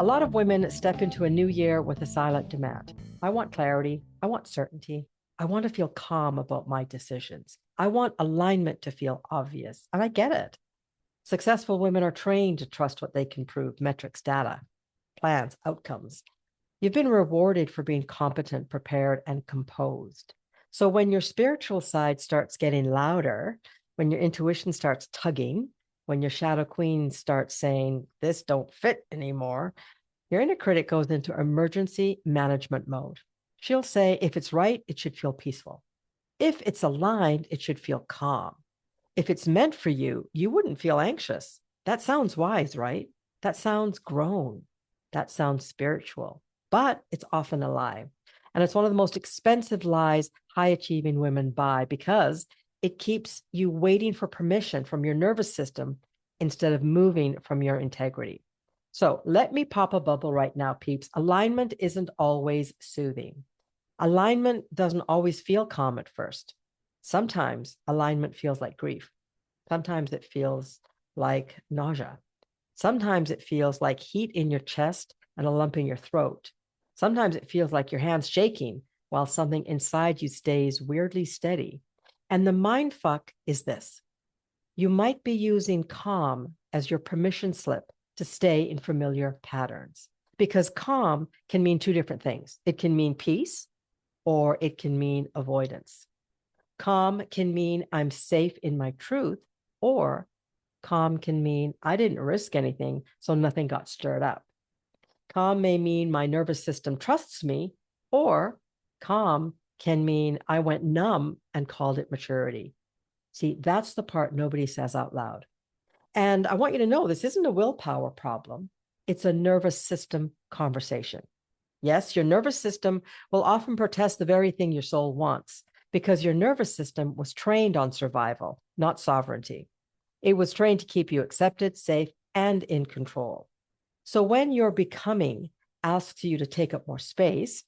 A lot of women step into a new year with a silent demand. I want clarity. I want certainty. I want to feel calm about my decisions. I want alignment to feel obvious. And I get it. Successful women are trained to trust what they can prove: metrics, data, plans, outcomes. You've been rewarded for being competent, prepared, and composed. So when your spiritual side starts getting louder, when your intuition starts tugging, when your shadow queen starts saying, this don't fit anymore, your inner critic goes into emergency management mode. She'll say, if it's right, it should feel peaceful. If it's aligned, it should feel calm. If it's meant for you, you wouldn't feel anxious. That sounds wise, right? That sounds grown. That sounds spiritual, but it's often a lie. And it's one of the most expensive lies high achieving women buy because it keeps you waiting for permission from your nervous system instead of moving from your integrity. So let me pop a bubble right now, peeps. Alignment isn't always soothing. Alignment doesn't always feel calm at first. Sometimes alignment feels like grief. Sometimes it feels like nausea. Sometimes it feels like heat in your chest and a lump in your throat. Sometimes it feels like your hands shaking while something inside you stays weirdly steady. And the mind fuck is this. You might be using calm as your permission slip to stay in familiar patterns, because calm can mean two different things. It can mean peace or it can mean avoidance. Calm can mean I'm safe in my truth, or calm can mean I didn't risk anything, so nothing got stirred up. Calm may mean my nervous system trusts me, or calm can mean I went numb and called it maturity. See, that's the part nobody says out loud. And I want you to know this isn't a willpower problem. It's a nervous system conversation. Yes, your nervous system will often protest the very thing your soul wants, because your nervous system was trained on survival, not sovereignty. It was trained to keep you accepted, safe, and in control. So when your becoming asks you to take up more space,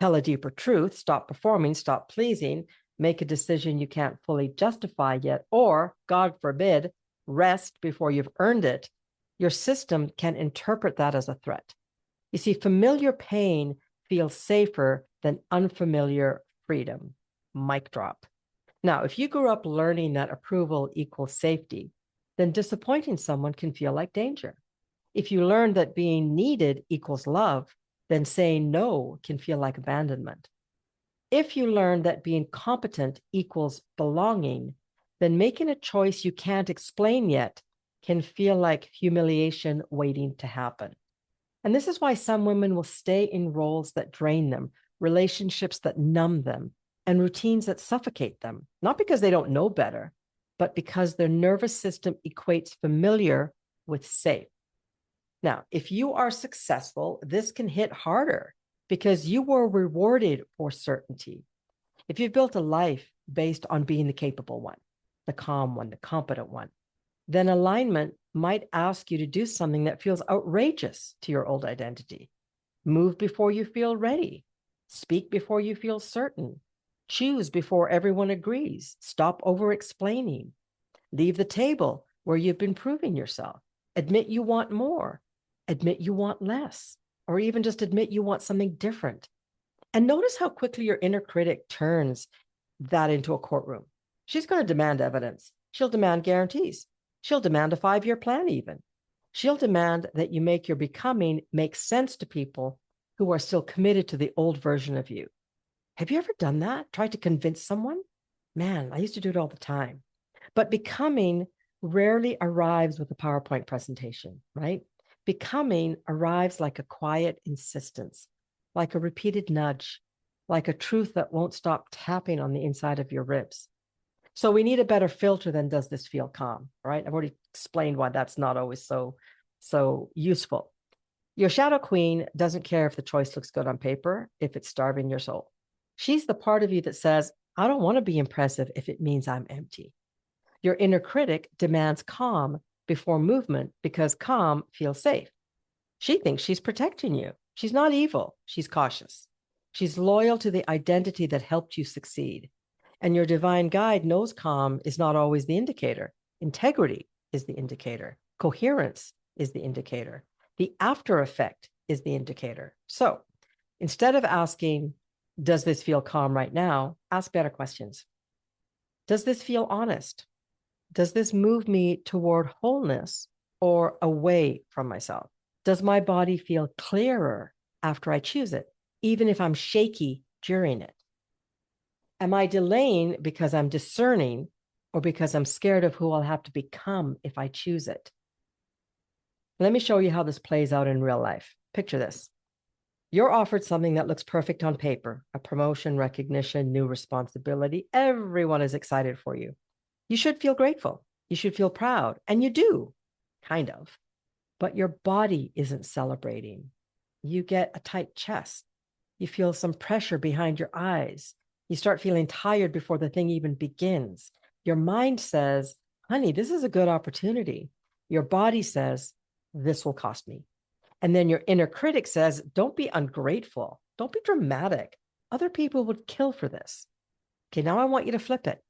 tell a deeper truth, stop performing, stop pleasing, make a decision you can't fully justify yet, or, God forbid, rest before you've earned it, your system can interpret that as a threat. You see, familiar pain feels safer than unfamiliar freedom. Mic drop. Now, if you grew up learning that approval equals safety, then disappointing someone can feel like danger. If you learned that being needed equals love, then saying no can feel like abandonment. If you learn that being competent equals belonging, then making a choice you can't explain yet can feel like humiliation waiting to happen. And this is why some women will stay in roles that drain them, relationships that numb them, and routines that suffocate them, not because they don't know better, but because their nervous system equates familiar with safe. Now, if you are successful, this can hit harder because you were rewarded for certainty. If you've built a life based on being the capable one, the calm one, the competent one, then alignment might ask you to do something that feels outrageous to your old identity. Move before you feel ready. Speak before you feel certain. Choose before everyone agrees. Stop over-explaining. Leave the table where you've been proving yourself. Admit you want more. Admit you want less. Or even just admit you want something different. And notice how quickly your inner critic turns that into a courtroom. She's going to demand evidence. She'll demand guarantees. She'll demand a 5-year plan even. She'll demand that you make your becoming make sense to people who are still committed to the old version of you. Have you ever done that? Tried to convince someone? Man, I used to do it all the time. But becoming rarely arrives with a PowerPoint presentation, right? Becoming arrives like a quiet insistence, like a repeated nudge, like a truth that won't stop tapping on the inside of your ribs. So we need a better filter than does this feel calm, right? I've already explained why that's not always so useful. Your shadow queen doesn't care if the choice looks good on paper, if it's starving your soul. She's the part of you that says, I don't want to be impressive if it means I'm empty. Your inner critic demands calm before movement because calm feels safe. She thinks she's protecting you. She's not evil. She's cautious. She's loyal to the identity that helped you succeed. And your divine guide knows calm is not always the indicator. Integrity is the indicator. Coherence is the indicator. The after effect is the indicator. So instead of asking, does this feel calm right now? Ask better questions. Does this feel honest? Does this move me toward wholeness or away from myself? Does my body feel clearer after I choose it, even if I'm shaky during it? Am I delaying because I'm discerning or because I'm scared of who I'll have to become if I choose it? Let me show you how this plays out in real life. Picture this. You're offered something that looks perfect on paper, a promotion, recognition, new responsibility. Everyone is excited for you. You should feel grateful. You should feel proud. And you do, kind of. But your body isn't celebrating. You get a tight chest. You feel some pressure behind your eyes. You start feeling tired before the thing even begins. Your mind says, honey, this is a good opportunity. Your body says, this will cost me. And then your inner critic says, don't be ungrateful. Don't be dramatic. Other people would kill for this. Okay, now I want you to flip it.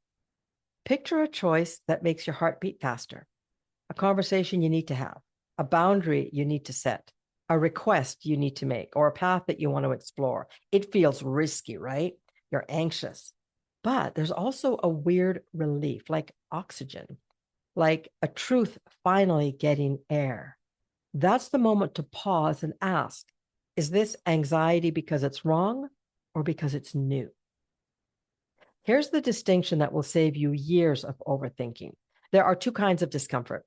Picture a choice that makes your heart beat faster, a conversation you need to have, a boundary you need to set, a request you need to make, or a path that you want to explore. It feels risky, right? You're anxious. But there's also a weird relief, like oxygen, like a truth finally getting air. That's the moment to pause and ask, is this anxiety because it's wrong or because it's new? Here's the distinction that will save you years of overthinking. There are two kinds of discomfort.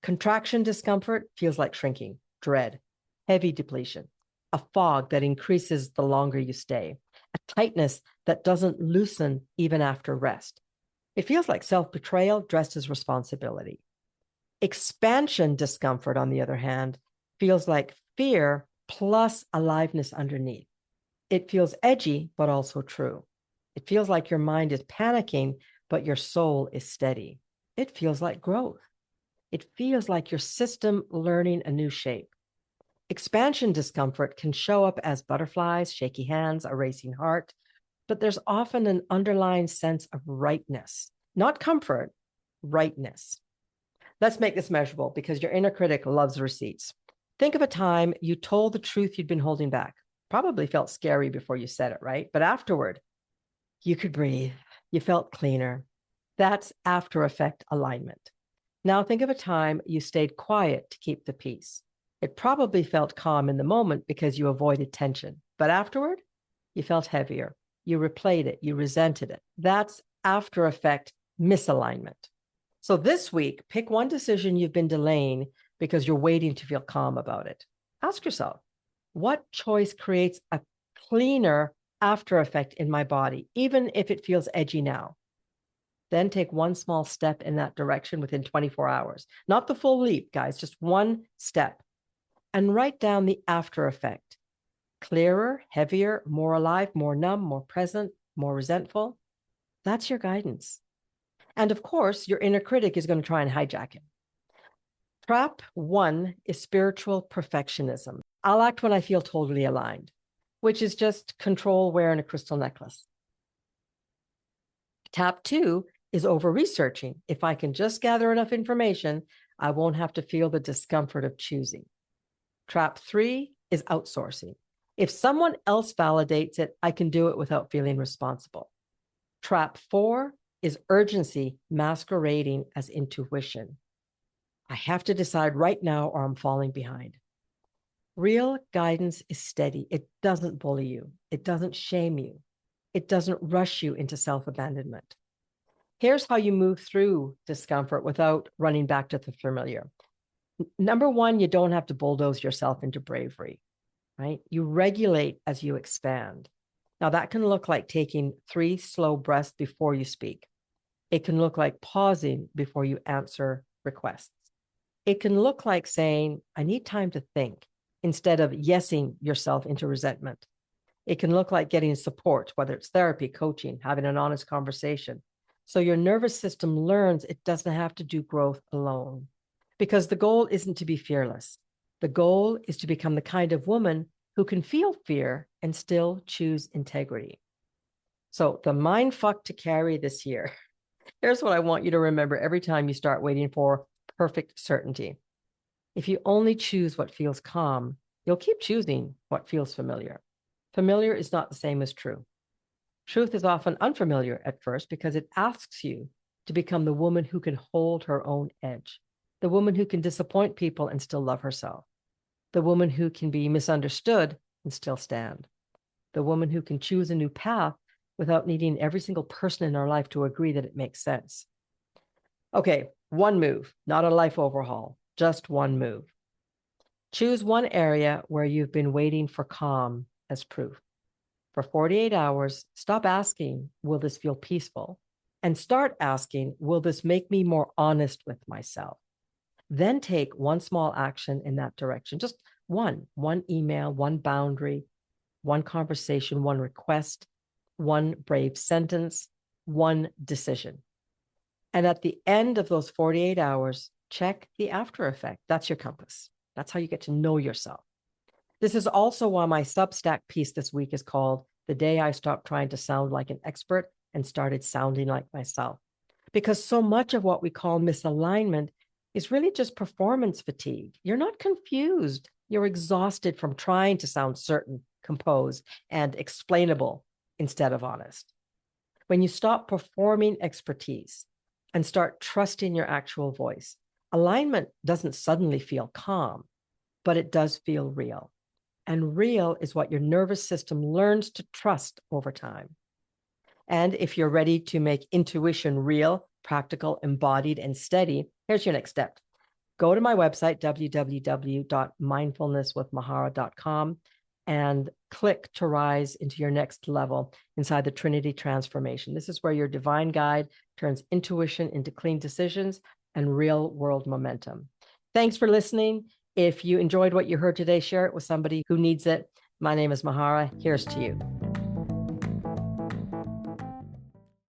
Contraction discomfort feels like shrinking, dread, heavy depletion, a fog that increases the longer you stay, a tightness that doesn't loosen even after rest. It feels like self-betrayal dressed as responsibility. Expansion discomfort, on the other hand, feels like fear plus aliveness underneath. It feels edgy, but also true. It feels like your mind is panicking, but your soul is steady. It feels like growth. It feels like your system learning a new shape. Expansion discomfort can show up as butterflies, shaky hands, a racing heart, but there's often an underlying sense of rightness, not comfort, rightness. Let's make this measurable because your inner critic loves receipts. Think of a time you told the truth you'd been holding back. Probably felt scary before you said it, right? But afterward, you could breathe. You felt cleaner. That's after effect alignment. Now think of a time you stayed quiet to keep the peace. It probably felt calm in the moment because you avoided tension. But afterward, you felt heavier. You replayed it. You resented it. That's after effect misalignment. So this week, pick one decision you've been delaying because you're waiting to feel calm about it. Ask yourself, what choice creates a cleaner after effect in my body, even if it feels edgy now? Then take one small step in that direction within 24 hours. Not the full leap, guys, just one step. And write down the after effect. Clearer, heavier, more alive, more numb, more present, more resentful. That's your guidance. And of course, your inner critic is going to try and hijack it. Trap 1 is spiritual perfectionism. I'll act when I feel totally aligned, which is just control wearing a crystal necklace. Trap 2 is over-researching. If I can just gather enough information, I won't have to feel the discomfort of choosing. Trap 3 is outsourcing. If someone else validates it, I can do it without feeling responsible. Trap 4 is urgency masquerading as intuition. I have to decide right now or I'm falling behind. Real guidance is steady. It doesn't bully you. It doesn't shame you. It doesn't rush you into self-abandonment. Here's how you move through discomfort without running back to the familiar. Number 1, you don't have to bulldoze yourself into bravery, right? You regulate as you expand. Now, that can look like taking 3 slow breaths before you speak. It can look like pausing before you answer requests. It can look like saying, I need time to think, instead of yesing yourself into resentment. It can look like getting support, whether it's therapy, coaching, having an honest conversation. So your nervous system learns it doesn't have to do growth alone. Because the goal isn't to be fearless. The goal is to become the kind of woman who can feel fear and still choose integrity. So the mind fuck to carry this year. Here's what I want you to remember every time you start waiting for perfect certainty. If you only choose what feels calm, you'll keep choosing what feels familiar. Familiar is not the same as true. Truth is often unfamiliar at first because it asks you to become the woman who can hold her own edge, the woman who can disappoint people and still love herself, the woman who can be misunderstood and still stand, the woman who can choose a new path without needing every single person in our life to agree that it makes sense. Okay, one move, not a life overhaul, just one move. Choose one area where you've been waiting for calm as proof. For 48 hours, stop asking, will this feel peaceful? And start asking, will this make me more honest with myself? Then take one small action in that direction, just one email, one boundary, one conversation, one request, one brave sentence, one decision. And at the end of those 48 hours, check the after effect. That's your compass. That's how you get to know yourself. This is also why my Substack piece this week is called The Day I Stopped Trying to Sound Like an Expert and Started Sounding Like Myself. Because so much of what we call misalignment is really just performance fatigue. You're not confused. You're exhausted from trying to sound certain, composed, and explainable instead of honest. When you stop performing expertise and start trusting your actual voice, alignment doesn't suddenly feel calm, but it does feel real. And real is what your nervous system learns to trust over time. And if you're ready to make intuition real, practical, embodied, and steady, here's your next step. Go to my website, www.mindfulnesswithmahara.com, and click to rise into your next level inside the Trinity Transformation. This is where your divine guide turns intuition into clean decisions and real world momentum. Thanks for listening. If you enjoyed what you heard today, share it with somebody who needs it. My name is Mahara. Here's to you.